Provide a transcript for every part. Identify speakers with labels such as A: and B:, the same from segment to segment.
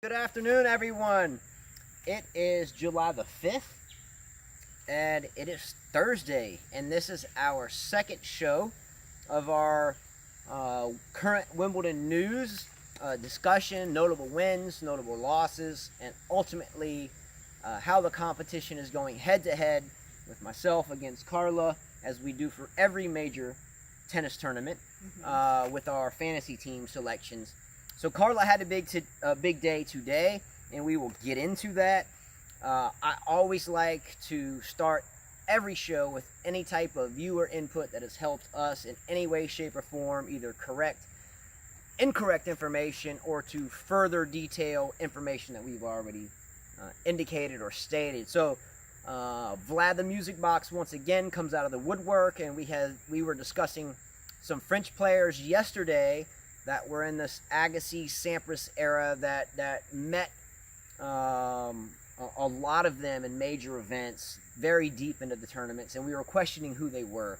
A: Good afternoon, everyone. It is July the 5th, and it is Thursday, and this is our second show of our current Wimbledon news discussion, notable wins, notable losses, and ultimately how the competition is going head-to-head with myself against Carla, as we do for every major tennis tournament with our fantasy team selections. So Carla had a big day today, and we will get into that. I always like to start every show with any type of viewer input that has helped us in any way, shape, or form, either correct incorrect information or to further detail information that we've already indicated or stated. So Vlad the Music Box once again comes out of the woodwork, and we were discussing some French players yesterday that were in this Agassi-Sampras era that met a lot of them in major events, very deep into the tournaments, and we were questioning who they were.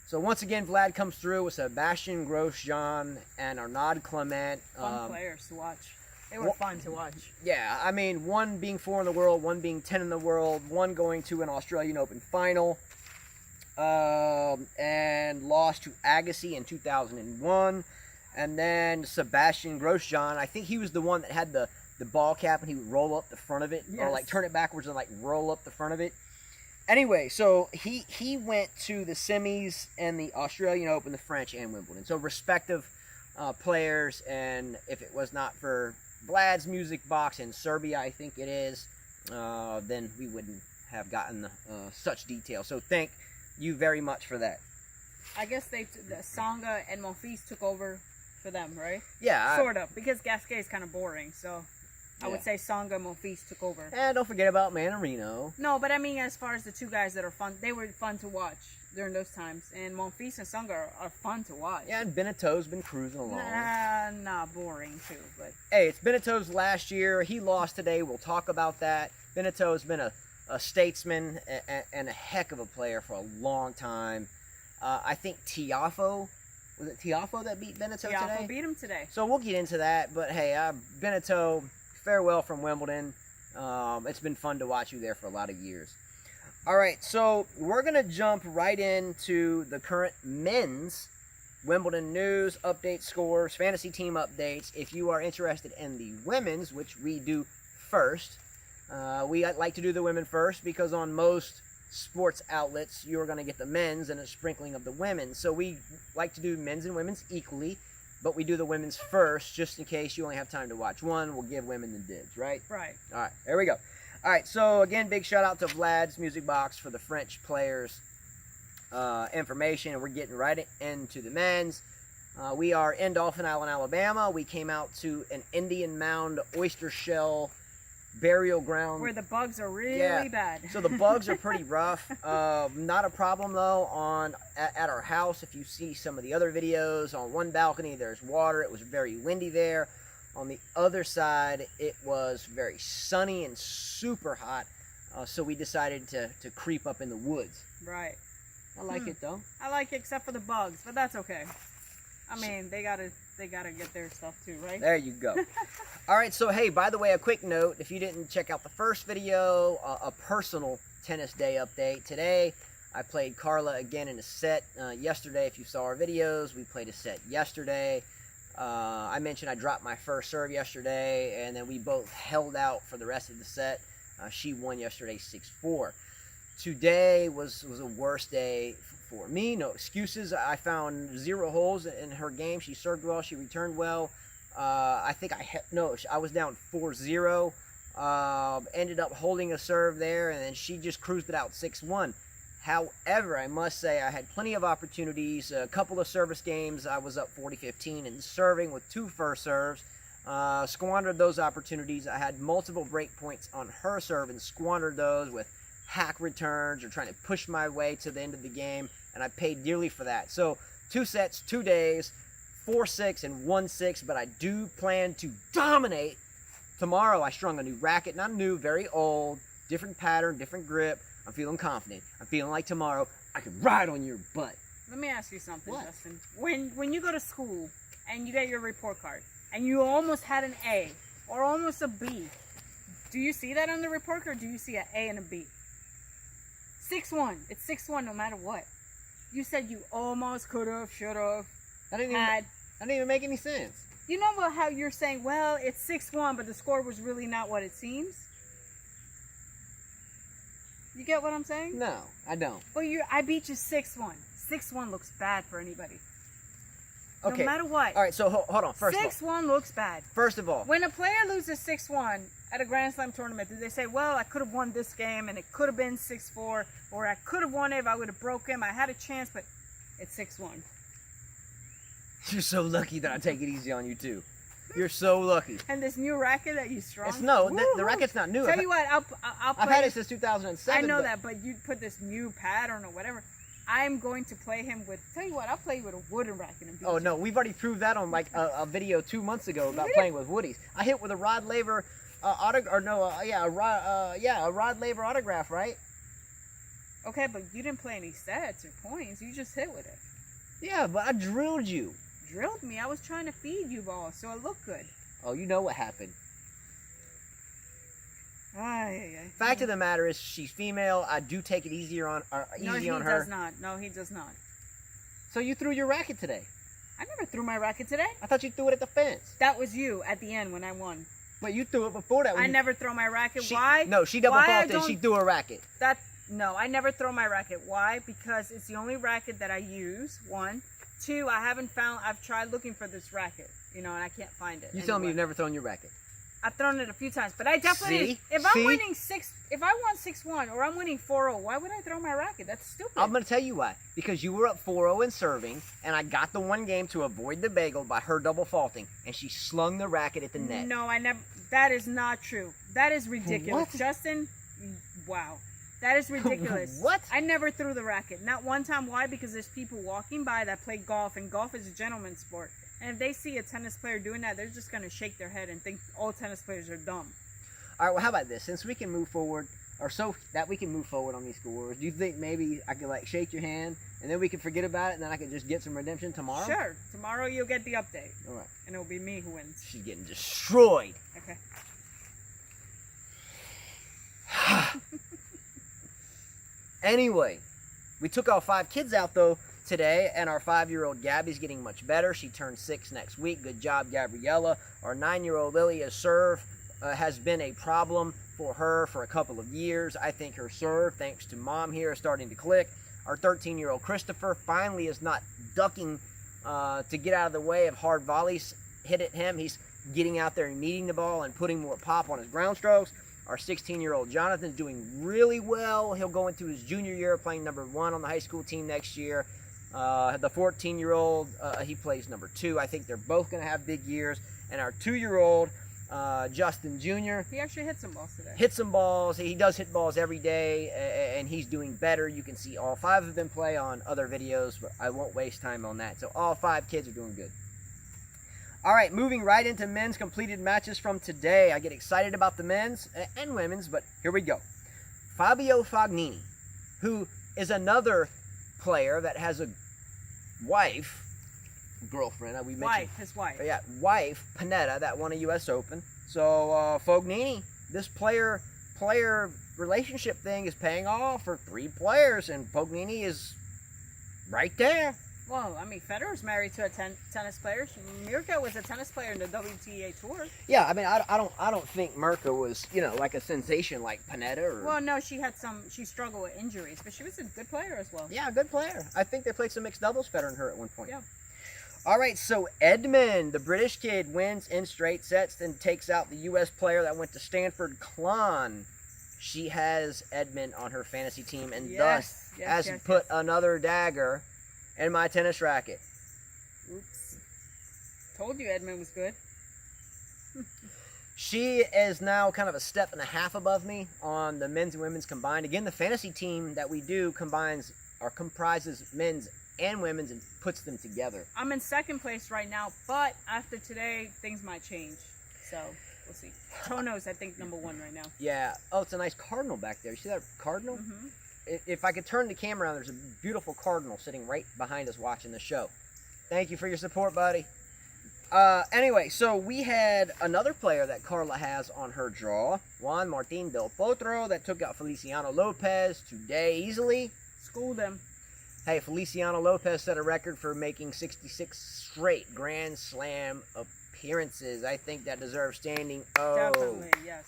A: So once again, Vlad comes through with Sebastian Grosjean and Arnaud Clement.
B: Fun players to watch. They were fun to watch.
A: Yeah, I mean, one being 4 in the world, one being 10 in the world, one going to an Australian Open final, and lost to Agassi in 2001. And then Sebastian Grosjean, I think he was the one that had the ball cap and he would roll up the front of it,
B: yes,
A: or like turn it backwards and like roll up the front of it. Anyway, so he went to the semis and the Australian Open, the French, and Wimbledon. So respective players, and if it was not for Vlad's Music Box in Serbia, I think it is, then we wouldn't have gotten such detail. So thank you very much for that.
B: I guess Tsonga and Monfils took over for them, right?
A: Yeah.
B: Sort of, because Gasquet is kind of boring, so I would say Tsonga and Monfils took over.
A: And don't forget about Mannarino.
B: No, but I mean, as far as the two guys that are fun, they were fun to watch during those times. And Monfils and Tsonga are fun to watch.
A: Yeah, and Beneto's been cruising along.
B: Nah, boring too, but...
A: Hey, it's Beneto's last year. He lost today. We'll talk about that. Beneto's been a statesman and a heck of a player for a long time. I think Tiafoe, was it Tiafoe that beat Beneteau today?
B: Tiafoe beat him today.
A: So we'll get into that, but hey, Beneteau, farewell from Wimbledon. It's been fun to watch you there for a lot of years. All right, so we're going to jump right into the current men's Wimbledon news, updates, scores, fantasy team updates. If you are interested in the women's, which we do first, we like to do the women first because on most sports outlets you're going to get the men's and a sprinkling of the women's. So we like to do men's and women's equally, but we do the women's first just in case you only have time to watch one. We'll give women the dibs, right?
B: Right.
A: All right, there we go. All right, so again, big shout out to Vlad's Music Box for the French players information, and we're getting right into the men's. We are in Dauphin Island, Alabama. We came out to an Indian Mound oyster shell burial ground
B: where the bugs are really bad.
A: So the bugs are pretty rough. Not a problem though at our house. If you see some of the other videos, on one balcony there's water. It was very windy there. On the other side it was very sunny and super hot. So we decided to creep up in the woods.
B: Right.
A: I like it though.
B: I like it except for the bugs, but that's okay. I mean, they gotta get their stuff too, right?
A: There you go. All right, so hey, by the way, a quick note, if you didn't check out the first video, a personal tennis day update. Today, I played Carla again in a set. Yesterday, if you saw our videos, we played a set yesterday. I mentioned I dropped my first serve yesterday, and then we both held out for the rest of the set. She won yesterday 6-4. Today was a worse day for me. No excuses. I found 0 holes in her game. She served well. She returned well. I think I was down 4-0. Ended up holding a serve there, and then she just cruised it out 6-1. However, I must say I had plenty of opportunities. A couple of service games, I was up 40-15 and serving with 2 first serves. Squandered those opportunities. I had multiple break points on her serve and squandered those with hack returns or trying to push my way to the end of the game, and I paid dearly for that. So 2 sets, 2 days, 4-6 and 1-6, but I do plan to dominate. Tomorrow I strung a new racket, not new, very old, different pattern, different grip. I'm feeling confident. I'm feeling like tomorrow I could ride on your butt.
B: Let me ask you something,
A: What?
B: Justin. When you go to school and you get your report card and you almost had an A or almost a B. Do you see that on the report, or do you see an A and a B? 6-1. It's 6-1 no matter what. You said you almost could have, should have,
A: That didn't even make any sense.
B: You know about how you're saying, well, it's 6-1, but the score was really not what it seems? You get what I'm saying?
A: No, I don't.
B: But I beat you 6-1. 6-1 looks bad for anybody.
A: Okay.
B: No matter what.
A: All right, so hold on. First
B: 6-1 looks bad.
A: First of all.
B: When a player loses 6-1 at a Grand Slam tournament, do they say, well, I could have won this game, and it could have been 6-4, or I could have won it if I would have broke him. I had a chance, but it's 6-1.
A: You're so lucky that I take it easy on you, too. You're so lucky.
B: And this new racket that you strong?
A: The racket's not new.
B: Tell you what, I'll play.
A: I've had it since 2007.
B: I know that, but you put this new pattern or whatever. I'm going to play him with. Tell you what, I'll play you with a wooden racket and beat you.
A: No, we've already proved that on like a video 2 months ago about playing with woodies. I hit with a Rod Laver Rod Laver autograph, right?
B: Okay, but you didn't play any sets or points. You just hit with it.
A: Yeah, but I drilled you.
B: Drilled me? I was trying to feed you balls, so it looked good.
A: Oh, you know what happened. Fact of the matter is, she's female. I do take it easier on her.
B: No, he does not. No, he does not.
A: So you threw your racket today?
B: I never threw my racket today.
A: I thought you threw it at the fence.
B: That was you at the end when I won.
A: But you threw it before that.
B: I never throw my racket. Why?
A: No, she double faulted and she threw a racket.
B: No, I never throw my racket. Why? Because it's the only racket that I use, 1. 2, I've tried looking for this racket, and I can't find it.
A: You telling me you've never thrown your racket?
B: I've thrown it a few times, but I definitely, if I won 6-1 or I'm winning 4-0, why would I throw my racket? That's stupid.
A: I'm going to tell you why. Because you were up 4-0 in serving, and I got the one game to avoid the bagel by her double faulting, and she slung the racket at the net.
B: No, I never. That is not true. That is ridiculous.
A: What?
B: Justin, wow. That is ridiculous.
A: What?
B: I never threw the racket. Not one time. Why? Because there's people walking by that play golf, and golf is a gentleman's sport. And if they see a tennis player doing that, they're just going to shake their head and think all tennis players are dumb.
A: All right, well, how about this? Since we can move forward, we can move forward on these scores, do you think maybe I could, shake your hand, and then we can forget about it, and then I can just get some redemption tomorrow?
B: Sure. Tomorrow you'll get the update.
A: All right.
B: And it'll be me who wins.
A: She's getting destroyed.
B: Okay.
A: Anyway, we took all 5 kids out, though, today, and our 5-year-old Gabby's getting much better. She turns 6 next week. Good job, Gabriella. Our 9-year-old Lilia's serve has been a problem for her for a couple of years. I think her serve, thanks to Mom here, is starting to click. Our 13-year-old Christopher finally is not ducking to get out of the way of hard volleys hit at him. He's getting out there and meeting the ball and putting more pop on his ground strokes. Our 16-year-old Jonathan's doing really well. He'll go into his junior year playing number 1 on the high school team next year. The 14-year-old, he plays number 2. I think they're both going to have big years. And our 2-year-old, Justin Jr.
B: He actually hit some balls today.
A: Hit some balls. He does hit balls every day, and he's doing better. You can see all 5 of them play on other videos, but I won't waste time on that. So all 5 kids are doing good. All right, moving right into men's completed matches from today. I get excited about the men's and women's, but here we go. Fabio Fognini, who is another player that has a girlfriend, we mentioned.
B: His wife.
A: Yeah, wife, Panetta, that won a U.S. Open. So, Fognini, this player relationship thing is paying off for 3 players, and Fognini is right there.
B: Well, I mean, Federer's married to a tennis player. Mirka was a tennis player in the WTA Tour.
A: Yeah, I mean, I don't think Mirka was, like a sensation like Panetta or...
B: Well, no, she struggled with injuries, but she was a good player as well.
A: Yeah, good player. I think they played some mixed doubles, Federer and her at one point.
B: Yeah.
A: All right, so Edmund, the British kid, wins in straight sets, then takes out the U.S. player that went to Stanford, Klon. She has Edmund on her fantasy team, and thus has put another dagger in my tennis racket.
B: Oops. Told you Edmund was good.
A: She is now kind of a step and a half above me on the men's and women's combined. Again, the fantasy team that we do comprises men's and women's and puts them together.
B: I'm in second place right now, but after today, things might change. So, we'll see. Tono's, I think, number 1 right now.
A: Yeah. Oh, it's a nice cardinal back there. You see that cardinal?
B: Mm-hmm.
A: If I could turn the camera around, there's a beautiful cardinal sitting right behind us watching the show. Thank you for your support, buddy. Anyway, so we had another player that Carla has on her draw, Juan Martín del Potro, that took out Feliciano Lopez today easily.
B: Schooled him.
A: Hey, Feliciano Lopez set a record for making 66 straight Grand Slam appearances. I think that deserves standing O.
B: Definitely, yes.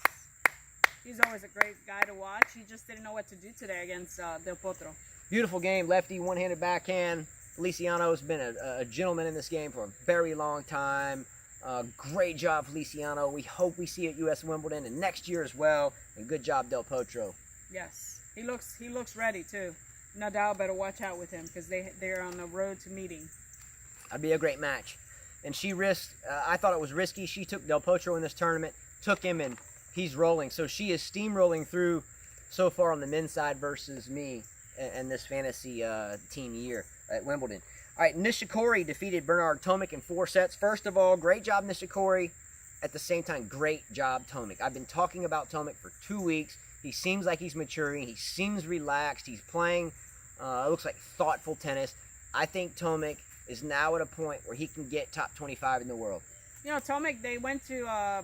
B: He's always a great guy to watch. He just didn't know what to do today against Del Potro.
A: Beautiful game, lefty, one-handed backhand. Feliciano's been a gentleman in this game for a very long time. Great job, Feliciano. We hope we see it at US Wimbledon and next year as well. And good job, Del Potro.
B: Yes, he looks ready too. Nadal better watch out with him because they're on the road to meeting.
A: That'd be a great match. And she risked. I thought it was risky. She took Del Potro in this tournament, took him, and he's rolling. So she is steamrolling through so far on the men's side versus me and this fantasy team year at Wimbledon. All right, Nishikori defeated Bernard Tomic in 4 sets. First of all, great job, Nishikori. At the same time, great job, Tomic. I've been talking about Tomic for 2 weeks. He seems like he's maturing. He seems relaxed. He's playing, it looks like thoughtful tennis. I think Tomic is now at a point where he can get top 25 in the world.
B: You know, Tomic, they went to, I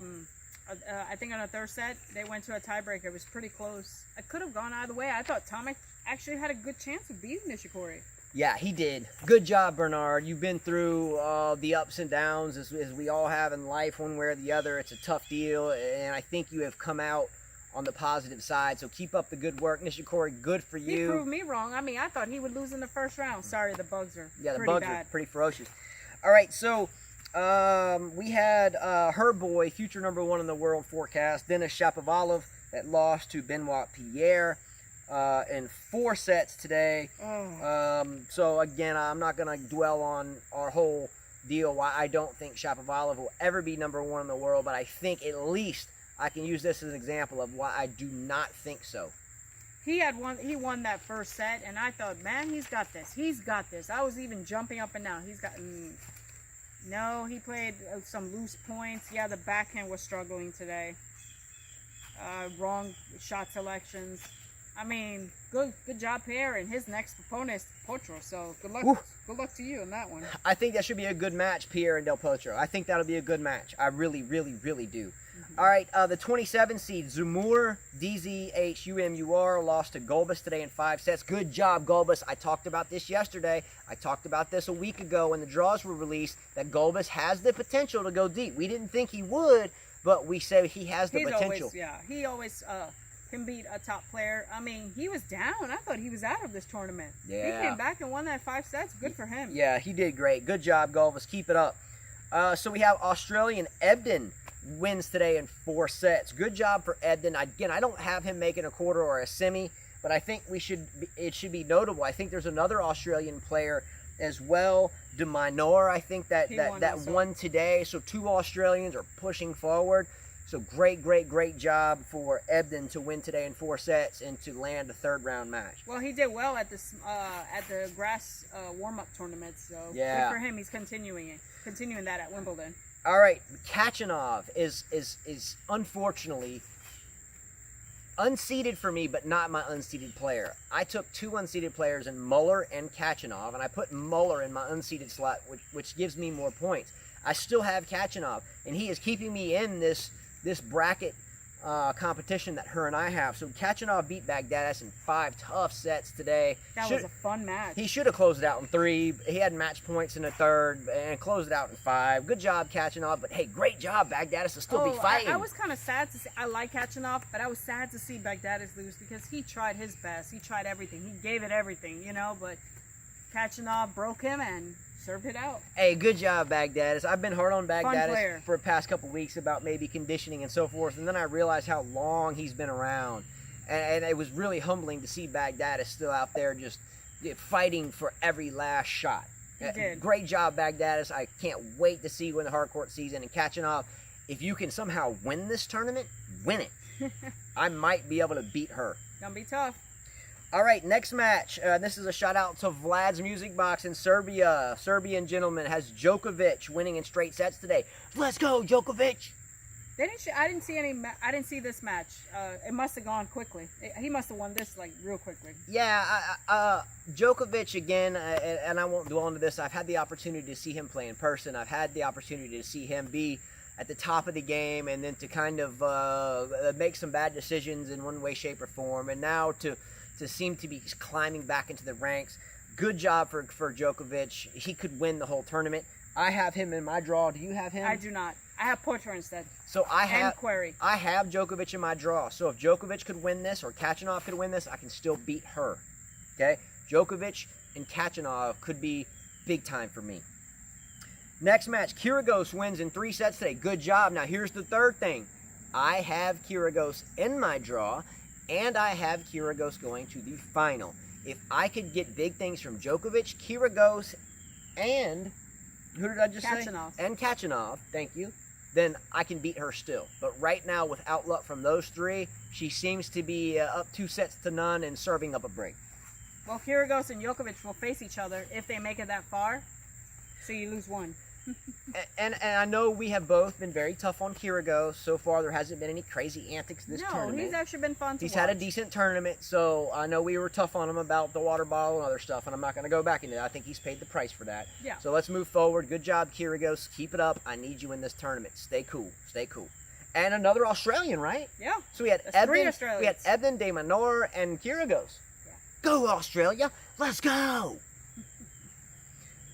B: think on the third set, they went to a tiebreaker. It was pretty close. It could have gone either way. I thought Tomic actually had a good chance of beating Nishikori.
A: Yeah, he did. Good job, Bernard. You've been through the ups and downs as we all have in life, one way or the other. It's a tough deal, and I think you have come out on the positive side. So keep up the good work. Nishikori, good for you.
B: He proved me wrong. I mean, I thought he would lose in the first round. Sorry, the bugs are
A: are pretty ferocious. All right, so we had her boy, future #1 in the world forecast, Denis Shapovalov, that lost to Benoit Pierre in 4 sets today. So again, I'm not going to dwell on our whole deal why I don't think Shapovalov will ever be #1 in the world, but I think at least I can use this as an example of why I do not think so.
B: He won that first set, and I thought, man, he's got this. He's got this. I was even jumping up and down. He's got... No, he played some loose points. Yeah, the backhand was struggling today. Wrong shot selections. I mean, good job, Pierre, and his next opponent is Potro. So good luck.
A: Woo.
B: Good luck to you in that one.
A: I think that should be a good match, Pierre and Del Potro. I think that'll be a good match. I really, really, really do. All right, the 27 seed, Zumur, DZHUMUR, lost to Gulbis today in 5 sets. Good job, Gulbis. I talked about this yesterday. I talked about this a week ago when the draws were released, that Gulbis has the potential to go deep. We didn't think he would, but we said he has the potential.
B: He always can beat a top player. I mean, he was down. I thought he was out of this tournament.
A: Yeah.
B: He came back and won that 5 sets. Good for him.
A: Yeah, he did great. Good job, Gulbis. Keep it up. So we have Australian Ebden wins today in 4 sets. Good job for Ebden. Again, I don't have him making a quarter or a semi, but I think it should be notable. I think there's another Australian player as well, De Minor, I think that won today. So 2 Australians are pushing forward. So great job for Ebden to win today in 4 sets and to land a 3rd round match.
B: Well, he did well at the grass warm-up tournament. So
A: yeah,
B: good for him. He's continuing that at Wimbledon.
A: All right, Kachanov is unfortunately unseeded for me, but not my unseeded player. I took 2 unseeded players in Muller and Kachanov, and I put Muller in my unseeded slot, which gives me more points. I still have Kachanov, and he is keeping me in this bracket competition that her and I have. So Kachanov beat Baghdadis in 5 tough sets today.
B: That was a fun match.
A: He should have closed it out in 3. He had match points in the 3rd and closed it out in 5. Good job, Kachanov. But hey, great job, Baghdadis to still be fighting.
B: I was kind of sad to see. I like Kachanov, but I was sad to see Baghdadis lose because he tried his best. He tried everything. He gave it everything, but Kachanov broke him and served it out.
A: Hey, good job, Baghdadis. I've been hard on Baghdadis for the past couple weeks about maybe conditioning and so forth, and then I realized how long he's been around, and it was really humbling to see Baghdadis still out there just fighting for every last shot.
B: He did.
A: Great job, Baghdadis. I can't wait to see you in the hardcourt season. And Kachanov, if you can somehow win this tournament, win it. I might be able to beat her.
B: Gonna be tough.
A: All right, next match. This is a shout-out to Vlad's Music Box in Serbia. Serbian gentleman has Djokovic winning in straight sets today. Let's go, Djokovic!
B: I didn't see any. I didn't see this match. It must have gone quickly. He must have won this like real quickly.
A: Yeah, Djokovic again, and I won't dwell into this. I've had the opportunity to see him play in person. I've had the opportunity to see him be at the top of the game, and then to kind of make some bad decisions in one way, shape, or form, and now to seem to be climbing back into the ranks. Good job for Djokovic. He could win the whole tournament. I have him in my draw. Do you have him?
B: I do not. I have Potro instead.
A: So I have
B: Query.
A: I have Djokovic in my draw. So if Djokovic could win this or Kachanov could win this, I can still beat her. Okay? Djokovic and Kachanov could be big time for me. Next match, Kyrgios wins in 3 sets today. Good job. Now here's the third thing. I have Kyrgios in my draw, and I have Kyrgios going to the final. If I could get big things from Djokovic, Kyrgios, and who did I just say? And Kachanov, thank you. Then I can beat her still. But right now, without luck from those three, she seems to be up 2-0 and serving up a break.
B: Well, Kyrgios and Djokovic will face each other if they make it that far. So you lose one.
A: and I know we have both been very tough on Kyrgios. So far, there hasn't been any crazy antics this tournament.
B: No, he's actually been fun to watch.
A: He's had a decent tournament, so I know we were tough on him about the water bottle and other stuff, and I'm not going to go back into that. I think he's paid the price for that.
B: Yeah.
A: So let's move forward. Good job, Kyrgios. Keep it up. I need you in this tournament. Stay cool. Stay cool. And another Australian, right?
B: Yeah.
A: So we had Ebden, De Minaur, and Kyrgios.
B: Yeah.
A: Go, Australia. Let's go.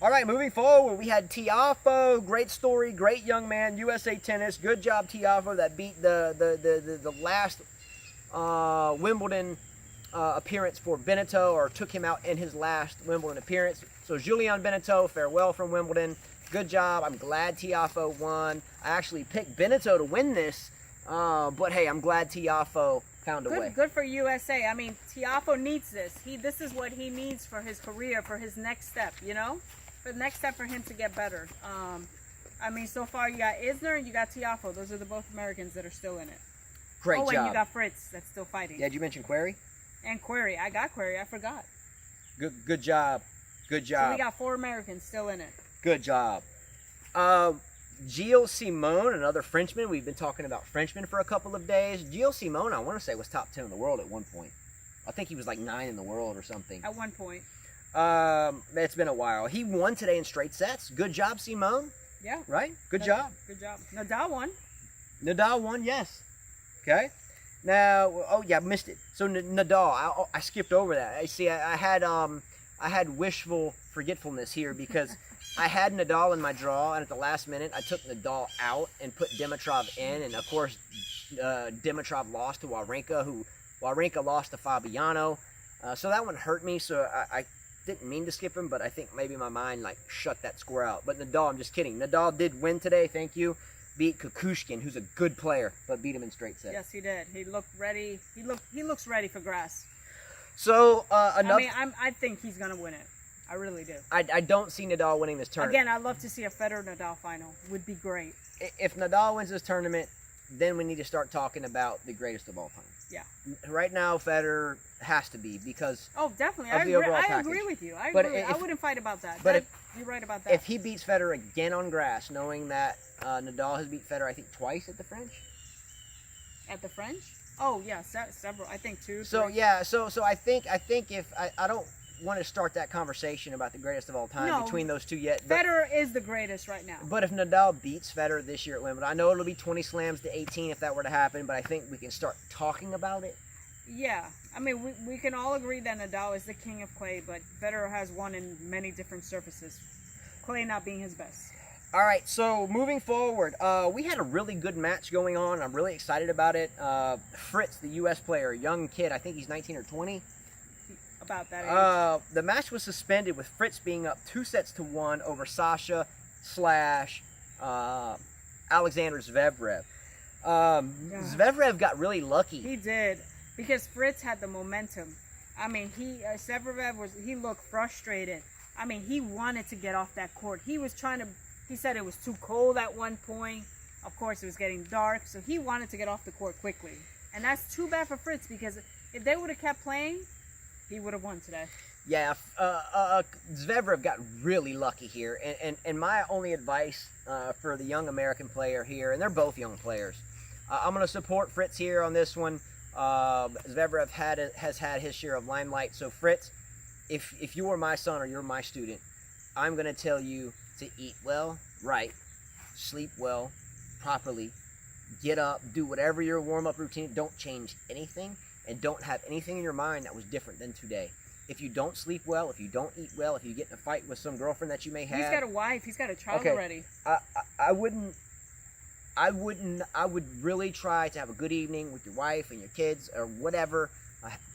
A: All right, moving forward, we had Tiafoe. Great story, great young man, USA Tennis. Good job, Tiafoe, that beat the last Wimbledon appearance for Benito, or took him out in his last Wimbledon appearance. So Julian Benito, farewell from Wimbledon. Good job. I'm glad Tiafoe won. I actually picked Benito to win this, but hey, I'm glad Tiafoe found a way.
B: Good for USA. I mean, Tiafoe needs this. This is what he needs for his career, for his next step, you know? For the next step for him to get better. I mean, so far you got Isner and you got Tiafoe. Those are the both Americans that are still in it.
A: Great job.
B: Oh, and you got Fritz that's still fighting.
A: Yeah, did you mention Query?
B: And Query. I got Query. I forgot.
A: Good job. Good job.
B: So we got 4 Americans still in it.
A: Good job. Gilles Simon, another Frenchman. We've been talking about Frenchmen for a couple of days. Gilles Simon, I want to say, was top 10 in the world at one point. I think he was like 9 in the world or something.
B: At one point.
A: It's been a while. He won today in straight sets. Good job, Simon.
B: Yeah.
A: Right? Good job.
B: Good job. Nadal won.
A: Nadal won, yes. Okay. Now, oh yeah, missed it. So Nadal, I skipped over that. I see. I had wishful forgetfulness here because I had Nadal in my draw, and at the last minute, I took Nadal out and put Dimitrov in, and of course, Dimitrov lost to Wawrinka, Wawrinka lost to Fabiano. So that one hurt me. So I didn't mean to skip him, but I think maybe my mind like shut that score out. But Nadal, I'm just kidding. Nadal did win today. Thank you. Beat Kukushkin, who's a good player, but beat him in straight sets.
B: Yes, he did. He looked ready. He looks ready for grass.
A: So
B: I mean, I think he's gonna win it. I really do.
A: I don't see Nadal winning this tournament.
B: Again, I'd love to see a Federer-Nadal final. Would be great.
A: If Nadal wins this tournament, then we need to start talking about the greatest of all time.
B: Yeah.
A: Right now, Federer has to be because.
B: Oh, definitely.
A: I
B: agree with you. I wouldn't fight about that.
A: But
B: you're right about that.
A: If he beats Federer again on grass, knowing that Nadal has beat Federer, I think twice at the French.
B: At the French? Oh yeah, several. I think 2.
A: So
B: 3.
A: yeah, so I think if I don't want to start that conversation about the greatest of all time between those two yet. But
B: Federer is the greatest right now.
A: But if Nadal beats Federer this year at Wimbledon, I know it'll be 20 slams to 18 if that were to happen, but I think we can start talking about it.
B: Yeah, I mean, we can all agree that Nadal is the king of clay, but Federer has won in many different surfaces. Clay not being his best.
A: All right, so moving forward, we had a really good match going on. I'm really excited about it. Fritz, the U.S. player, young kid, I think he's 19 or 20.
B: About that age.
A: The match was suspended with Fritz being up 2-1 over Sasha / Alexander Zverev. Zverev got really lucky.
B: He did, because Fritz had the momentum. I mean, Zverev he looked frustrated. I mean, he wanted to get off that court. He said it was too cold at one point. Of course, it was getting dark, so he wanted to get off the court quickly. And that's too bad for Fritz, because if they would have kept playing, he would have won today.
A: Yeah, Zverev got really lucky here. And my only advice for the young American player here, and they're both young players, I'm going to support Fritz here on this one. Zverev has had his share of limelight. So Fritz, if you are my son or you're my student, I'm going to tell you to eat well, right, sleep well, properly, get up, do whatever your warm-up routine. Don't change anything, and don't have anything in your mind that was different than today. If you don't sleep well, if you don't eat well, if you get in a fight with some girlfriend that you may have,
B: he's got a wife, he's got a child already.
A: I would really try to have a good evening with your wife and your kids or whatever.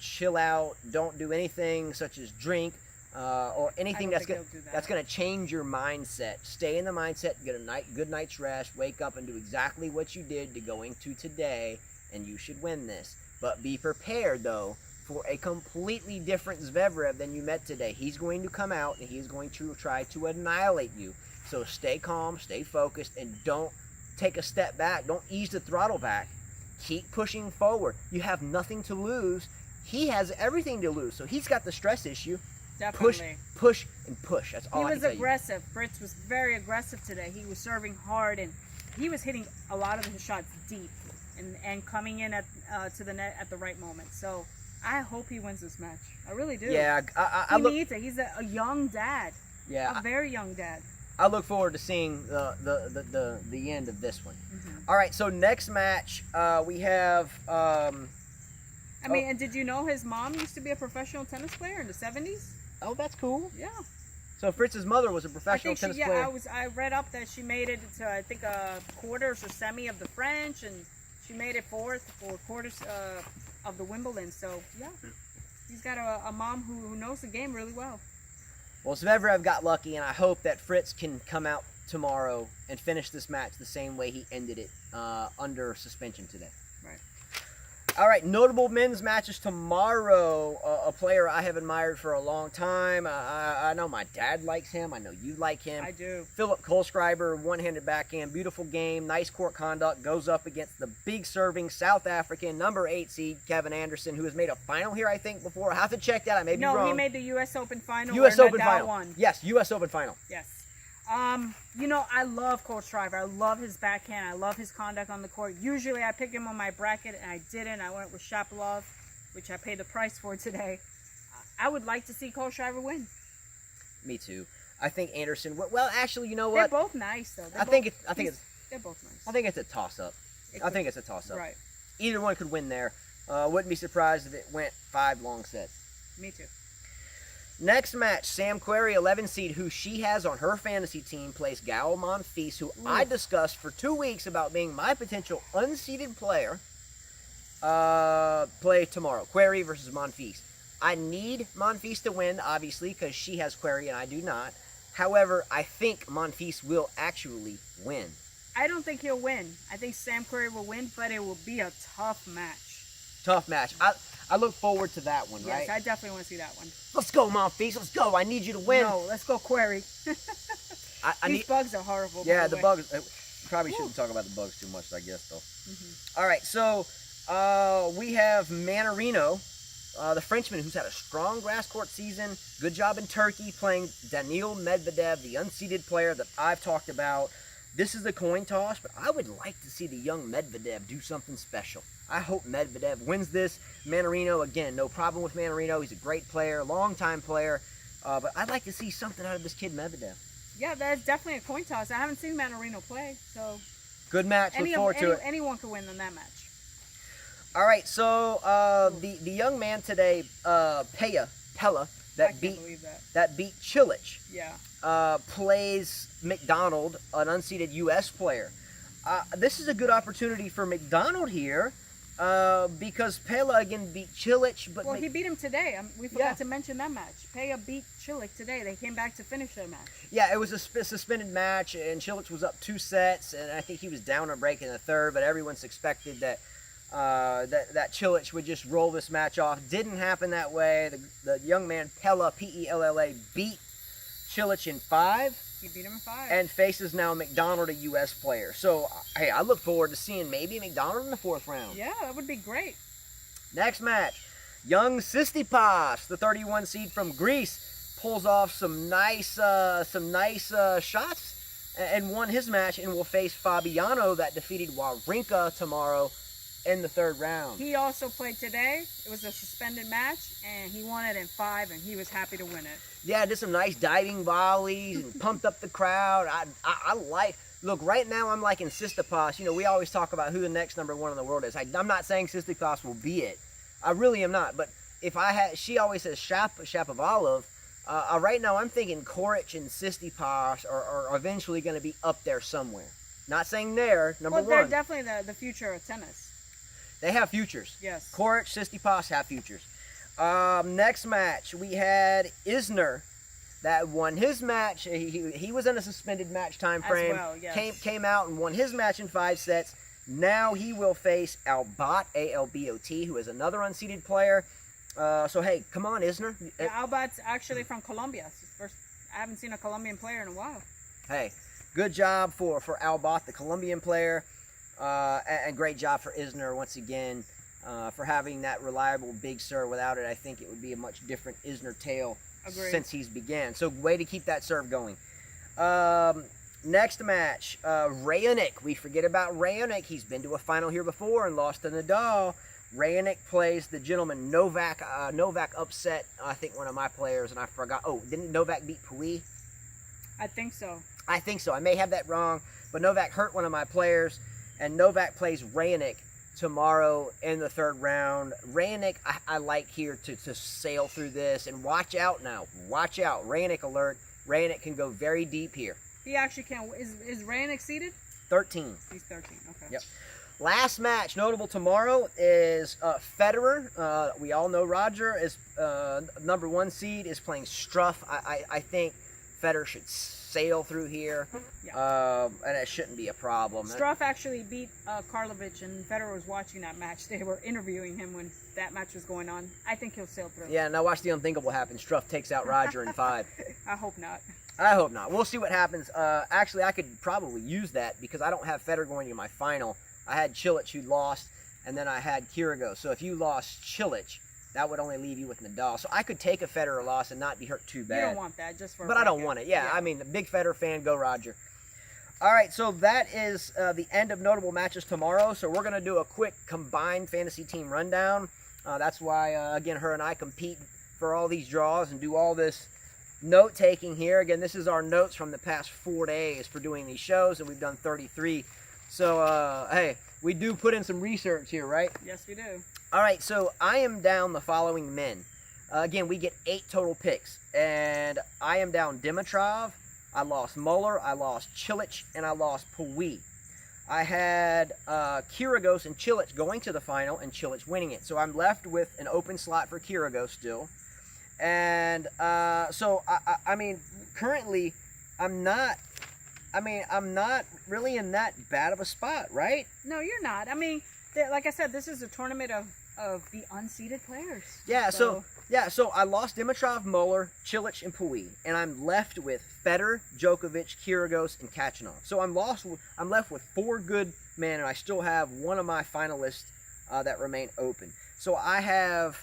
A: Chill out. Don't do anything such as drink or anything that's going to change your mindset. Stay in the mindset, get a good night's rest, wake up and do exactly what you did to going to today, and you should win this. But be prepared, though, for a completely different Zverev than you met today. He's going to come out and he's going to try to annihilate you. So stay calm, stay focused, and don't take a step back. Don't ease the throttle back. Keep pushing forward. You have nothing to lose. He has everything to lose. So he's got the stress issue.
B: Definitely.
A: Push, and push. That's all I can tell you.
B: He was aggressive. Fritz was very aggressive today. He was serving hard, and he was hitting a lot of his shots deep and coming in to the net at the right moment. So I hope he wins this match. I really do.
A: Yeah,
B: he needs it. He's a young dad.
A: Yeah,
B: a very young dad.
A: I look forward to seeing the end of this one.
B: Mm-hmm.
A: All right, so next match we have.
B: And did you know his mom used to be a professional tennis player in the 70s?
A: Oh, that's cool.
B: Yeah.
A: So Fritz's mother was a professional tennis player.
B: I read up that she made it to I think quarters or semi of the French, and she made it fourth or quarters of the Wimbledon. So yeah, he's got a mom who knows the game really well.
A: Well, Zverev got lucky, and I hope that Fritz can come out tomorrow and finish this match the same way he ended it under suspension today.
B: Right.
A: All right, notable men's matches tomorrow. A player I have admired for a long time. I know my dad likes him. I know you like him.
B: I do.
A: Philip Kohlschreiber, one-handed backhand, beautiful game, nice court conduct, goes up against the big serving South African number 8 seed Kevin Anderson, who has made a final here, I think, before. I have to check that. I may be wrong.
B: No, he made the U.S. Open final.
A: U.S. Open
B: Nadal
A: final.
B: won.
A: Yes, U.S. Open final.
B: Yes. I love Kohlschreiber. I love his backhand. I love his conduct on the court. Usually I pick him on my bracket, and I didn't. I went with Shapovalov, which I paid the price for today. I would like to see Kohlschreiber win.
A: Me too. I think Anderson. Well, actually, you know what?
B: They're both nice, though.
A: They're both
B: nice.
A: I think it's a toss-up. I think it's a toss-up.
B: Right.
A: Either one could win there. Wouldn't be surprised if it went 5 long sets.
B: Me too.
A: Next match, Sam Querrey, 11 seed, who she has on her fantasy team, plays Gael Monfils, who I discussed for 2 weeks about being my potential unseeded player. Play tomorrow. Querrey versus Monfils. I need Monfils to win, obviously, because she has Querrey and I do not. However, I think Monfils will actually win.
B: I don't think he'll win. I think Sam Querrey will win, but it will be a tough match.
A: Tough match. I look forward to that one, right?
B: Yes, I definitely want to see that one.
A: Let's go, Monfils. Let's go. I need you to win.
B: No, let's go, Querrey. These bugs are horrible.
A: Yeah, the bugs. Probably shouldn't talk about the bugs too much, I guess, though.
B: Mm-hmm.
A: All right, so we have Manarino, the Frenchman, who's had a strong grass court season. Good job in Turkey, playing Daniil Medvedev, the unseeded player that I've talked about. This is a coin toss, but I would like to see the young Medvedev do something special. I hope Medvedev wins this. Manarino, again, no problem with Manarino. He's a great player, long-time player. But I'd like to see something out of this kid Medvedev.
B: Yeah, that's definitely a coin toss. I haven't seen Manarino play, so...
A: Good match. Look forward to it.
B: Anyone could win in that match.
A: All right, so the young man today, Pella, that beat Cilic.
B: Yeah.
A: Plays McDonald, an unseeded U.S. player. This is a good opportunity for McDonald here because Pella again beat Cilic. But
B: he beat him today. We forgot to mention that match. Pella beat Cilic today. They came back to finish their match.
A: Yeah, it was a suspended match, and Cilic was up 2 sets, and I think he was down a break in the third, but everyone's expected that that Cilic would just roll this match off. Didn't happen that way. The young man, Pella, P-E-L-L-A, beat Cilic in 5.
B: He beat him in 5.
A: And faces now McDonald, a U.S. player. So, hey, I look forward to seeing maybe McDonald in the 4th round.
B: Yeah, that would be great.
A: Next match, young Tsitsipas, the 31 seed from Greece, pulls off some nice shots and won his match and will face Fabiano that defeated Wawrinka tomorrow in the third round.
B: He also played today. It was a suspended match, and he won it in 5, and he was happy to win it.
A: Yeah, did some nice diving volleys and pumped up the crowd. I like... Look, right now I'm liking Tsitsipas. You know, we always talk about who the next #1 in the world is. I'm not saying Tsitsipas will be it. I really am not. But if I had... She always says Shapovalov. Right now I'm thinking Koric and Tsitsipas are eventually going to be up there somewhere. Not saying they're number one.
B: Well, they're definitely the future of tennis.
A: They have futures.
B: Yes.
A: Koric, Tsitsipas have futures. Next match, we had Isner that won his match. He was in a suspended match time frame.
B: As well, yes.
A: Came out and won his match in 5 sets. Now he will face Albot, A-L-B-O-T, who is another unseeded player. So, hey, come on, Isner.
B: Yeah, Albot's actually from Colombia. I haven't seen a Colombian player in a while.
A: Hey, good job for Albot, the Colombian player. And great job for Isner once again for having that reliable big serve. Without it, I think it would be a much different Isner tale.
B: Agreed.
A: Since he's began. So way to keep that serve going. Next match, Raonic. We forget about Raonic. He's been to a final here before and lost to Nadal. Raonic plays the gentleman Novak. Novak upset, I think, one of my players, and I forgot. Oh, didn't Novak beat Pui?
B: I think so.
A: I think so. I may have that wrong, but Novak hurt one of my players, and Novak plays Raonic tomorrow in the third round. Raonic, I like here to sail through this, and watch out now. Watch out. Raonic alert. Raonic can go very deep here.
B: He actually can. Is Raonic seeded?
A: 13.
B: He's 13. Okay.
A: Yep. Last match notable tomorrow is Federer. We all know Roger is #1 seed, is playing Struff. I think Federer should sail through here, and it shouldn't be a problem.
B: Struff actually beat Karlovic, and Federer was watching that match. They were interviewing him when that match was going on. I think he'll sail through.
A: Yeah, now watch the unthinkable happen. Struff takes out Roger in 5.
B: I hope not.
A: I hope not. We'll see what happens. Actually, I could probably use that because I don't have Federer going to my final. I had Cilic who lost, and then I had Kyrgios. So if you lost Cilic, that would only leave you with Nadal. So I could take a Federer loss and not be hurt too bad.
B: You don't want that, just for.
A: But I don't want it. Yeah, I mean, the big Federer fan, go Roger. All right, so that is the end of notable matches tomorrow. So we're going to do a quick combined fantasy team rundown. That's why, again, her and I compete for all these draws and do all this note-taking here. Again, this is our notes from the past 4 days for doing these shows, and we've done 33. So, hey, we do put in some research here, right?
B: Yes, we do.
A: All right, so I am down the following men. Again, we get 8 total picks, and I am down Dimitrov, I lost Muller, I lost Cilic, and I lost Pui. I had Kyrgios and Cilic going to the final, and Cilic winning it. So I'm left with an open slot for Kyrgios still. And so, I mean, currently, I'm not really in that bad of a spot, right?
B: No, you're not. I mean, like I said, this is a tournament of the unseeded players.
A: Yeah, so I lost Dimitrov, Muller, Cilic, and Pui, and I'm left with Federer, Djokovic, Kyrgios, and Khachanov. So I'm left with 4 good men, and I still have one of my finalists that remain open. So I have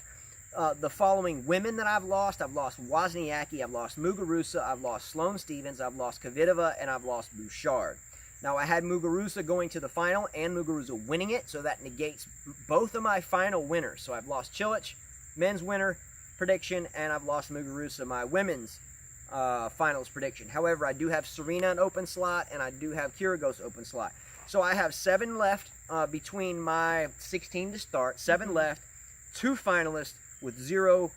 A: the following women that I've lost. I've lost Wozniacki, I've lost Muguruza, I've lost Sloane Stephens, I've lost Kvitova, and I've lost Bouchard. Now, I had Muguruza going to the final and Muguruza winning it, so that negates both of my final winners. So I've lost Cilic, men's winner prediction, and I've lost Muguruza, my women's finals prediction. However, I do have Serena an open slot, and I do have Kyrgios open slot. So I have 7 left between my 16 to start, 7 left, 2 finalists with 0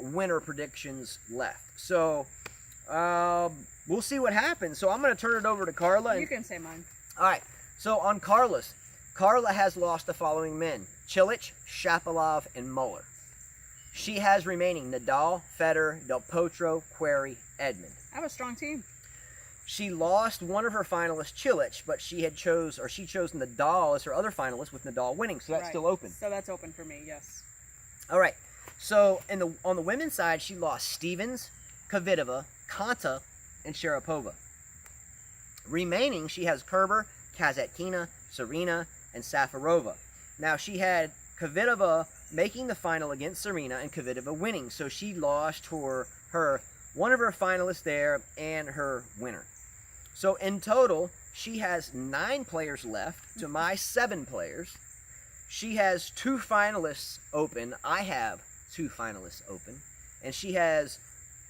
A: winner predictions left. So we'll see what happens. So I'm going to turn it over to Carla.
B: You can say mine.
A: All right. So on Carla's, Carla has lost the following men: Cilic, Shapovalov, and Muller. She has remaining Nadal, Federer, Del Potro, Querrey, Edmund.
B: I have a strong team.
A: She lost one of her finalists, Cilic, but she chose Nadal as her other finalist, with Nadal winning. So that's still open.
B: So that's open for me. Yes.
A: All right. So on the women's side, she lost Stevens, Kvitova, Konta, and Sharapova. Remaining, she has Kerber, Kasatkina, Serena, and Safarova. Now, she had Kvitova making the final against Serena and Kvitova winning, so she lost one of her finalists there and her winner. So in total, she has 9 players left to my 7 players. She has 2 finalists open. I have 2 finalists open. And she has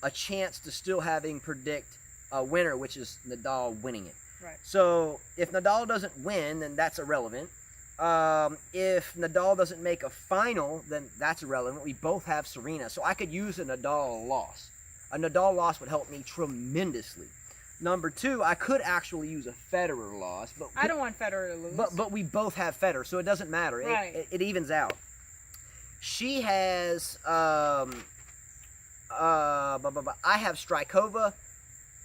A: a chance to still predict a winner, which is Nadal winning it.
B: Right.
A: So if Nadal doesn't win, then that's irrelevant. If Nadal doesn't make a final, then that's irrelevant. We both have Serena. So I could use a Nadal loss. A Nadal loss would help me tremendously. Number 2, I could actually use a Federer loss, but
B: I don't want Federer to lose.
A: But we both have Federer, so it doesn't matter.
B: Right.
A: It evens out. She has I have Strykova,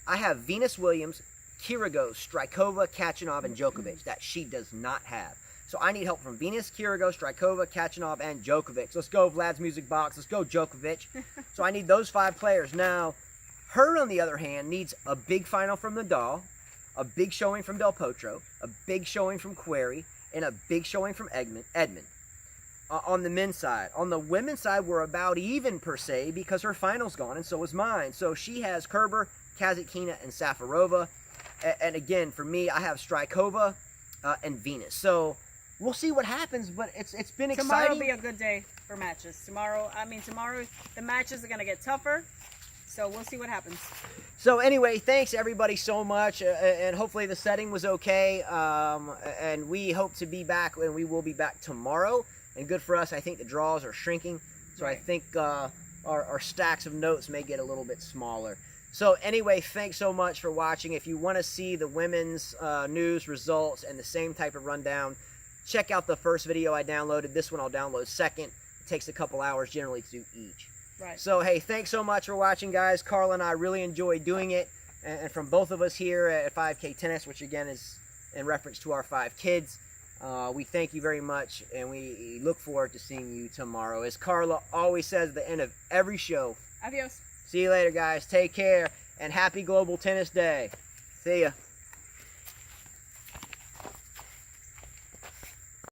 A: I have Venus Williams, Kyrgios, Strykova, Kachanov, and Djokovic that she does not have. So I need help from Venus, Kyrgios, Strykova, Kachanov, and Djokovic. Let's go, Vlad's music box. Let's go, Djokovic. So I need those 5 players. Now, her, on the other hand, needs a big final from Nadal, a big showing from Del Potro, a big showing from Querrey, and a big showing from Edmund. On the men's side. On the women's side, we're about even, per se, because her final's gone, and so is mine. So she has Kerber, Kasatkina, and Safarova. And again, for me, I have Strykova and Venus. So we'll see what happens, but it's been exciting.
B: Tomorrow will be a good day for matches. Tomorrow the matches are going to get tougher. So we'll see what happens.
A: So anyway, thanks everybody so much, and hopefully the setting was okay. And we hope to be back, and we will be back tomorrow. And good for us. I think the draws are shrinking, so
B: right.
A: I think our stacks of notes may get a little bit smaller. So anyway, thanks so much for watching. If you want to see the women's news results and the same type of rundown, check out the first video I downloaded. This one I'll download second. It takes a couple hours generally to do each.
B: Right.
A: So, hey, thanks so much for watching, guys. Carla and I really enjoy doing it. And from both of us here at 5K Tennis, which again is in reference to our 5 kids, we thank you very much, and we look forward to seeing you tomorrow. As Carla always says at the end of every show,
B: Adios.
A: see you later, guys. Take care, and happy Global Tennis Day. See ya.